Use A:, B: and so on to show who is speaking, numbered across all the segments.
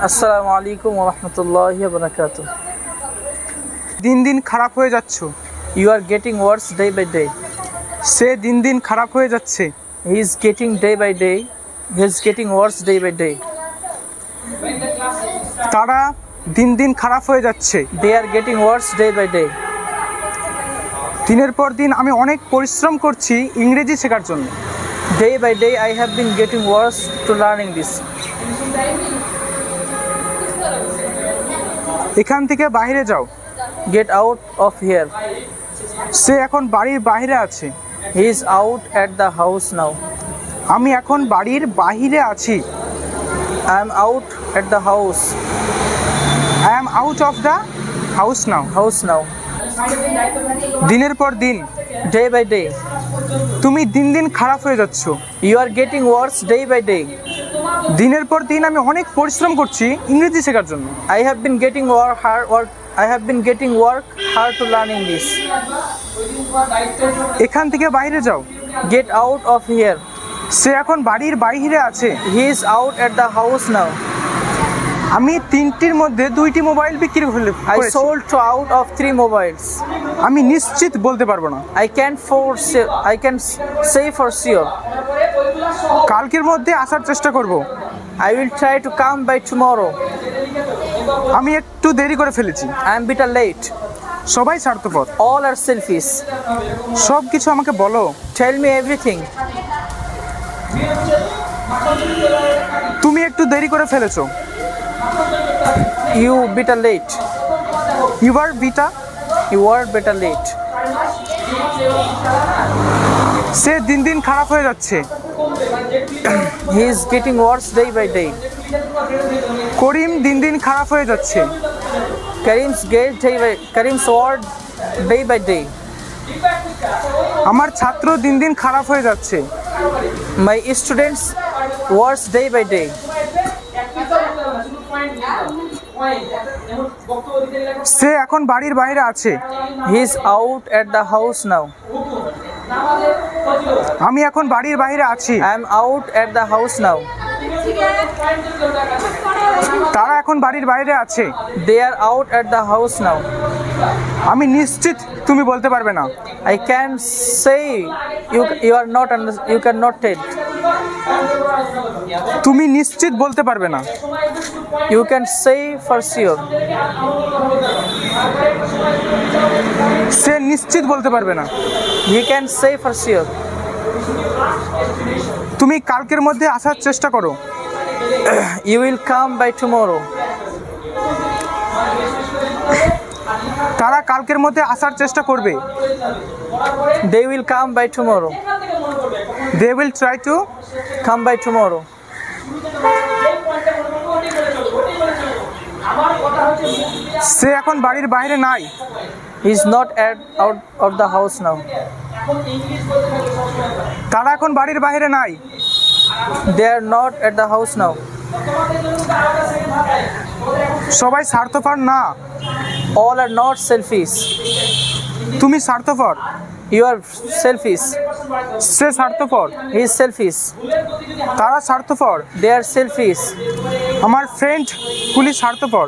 A: আসসালামু আলাইকুম ওয়া রাহমাতুল্লাহি ওয়া বারাকাতুহু।
B: দিন দিন খারাপ হয়ে যাচ্ছ।
A: You are getting worse day by day.
B: সে দিন দিন খারাপ হয়ে যাচ্ছে।
A: He is getting day by day. He is getting worse day by day.
B: তারা দিন দিন খারাপ হয়ে যাচ্ছে।
A: They are getting worse day by day.
B: দিনের পর দিন আমি অনেক পরিশ্রম করছি ইংরেজি শেখার জন্য।
A: Day by day I have been getting worse to learning this.
B: এখান থেকে বাইরে যাও।
A: Get out of here.
B: সে এখন বাড়ির বাইরে আছে।
A: He is out at the house now.
B: আমি এখন বাড়ির বাইরে আছি।
A: I am out at the house.
B: I am out of the house now.
A: House now.
B: দিনের পর দিন
A: Day by day.
B: তুমি দিন দিন খারাপ হয়ে যাচ্ছ।
A: You are getting worse day by day.
B: দিনের পর দিন আমি অনেক পরিশ্রম করছি ইংরেজি শেখার জন্য।
A: I have been getting work hard to learning this.
B: এখান থেকে বাইরে যাও।
A: Get out of here.
B: সে এখন বাড়ির বাইরে আছে।
A: He is out at the house now.
B: আমি তিনটির মধ্যে দুইটি মোবাইল বিক্রি
A: I
B: করেছি।
A: sold out of 3 mobiles.
B: আমি নিশ্চিত বলতে পারবো না।
A: I can say for sure.
B: কালকের মধ্যে আসার চেষ্টা করব।
A: I will try to come by tomorrow.
B: আমি একটু দেরি করে ফেলেছি।
A: I am bit late.
B: সবাই স্বার্থপর।
A: All are selfish.
B: সব কিছু আমাকে বলো।
A: Tell me everything.
B: তুমি একটু দেরি করে ফেলেছো।
A: You bit late.
B: You are beta.
A: You are bit late.
B: সে দিন দিন খারাপ হয়ে যাচ্ছে।
A: He is getting worse day by day.
B: করিম দিন দিন খারাপ হয়ে যাচ্ছে।
A: Karim's word day by day.
B: আমার ছাত্র দিন দিন খারাপ হয়ে যাচ্ছে।
A: My students worse day by day.
B: সে এখন বাড়ির বাইরে আছে।
A: He is out at the house now.
B: আমি এখন বাড়ির বাইরে আছি।
A: I am out at the house now.
B: তারা এখন বাড়ির বাইরে আছে।
A: They are out at the house now.
B: আমি নিশ্চিত তুমি বলতে পারবে না।
A: I can say you cannot tell.
B: তুমি নিশ্চিত বলতে পারবে না।
A: You can say for sure.
B: সে নিশ্চিত বলতে পারবে না।
A: He can say for sure.
B: তুমি কালকের মধ্যে আসার চেষ্টা করো।
A: You will come by tomorrow.
B: তারা কালকের মধ্যে আসার চেষ্টা করবে।
A: They will come by tomorrow.
B: They will try to
A: come by tomorrow.
B: সে এখন বাড়ির বাইরে নাই।
A: He is not out of the house now.
B: তারা এখন বাড়ির বাইরে নাই।
A: They are not at the house now.
B: সবাই স্বার্থপর না।
A: All are not selfish.
B: তুমি স্বার্থপর।
A: You are selfish.
B: সে স্বার্থপর।
A: He is selfish.
B: তারা স্বার্থপর।
A: They are selfish.
B: আমার ফ্রেন্ড গুলি স্বার্থপর।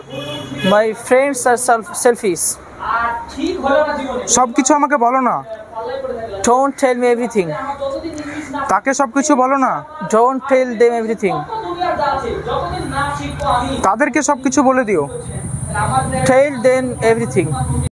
A: My friends are selfish.
B: সব কিছু আমাকে বলো না।
A: Don't tell me everything.
B: তাকে সব কিছু বলো না।
A: Don't tell them everything.
B: তাদেরকে সব কিছু বলে দিও।
A: Tell them everything.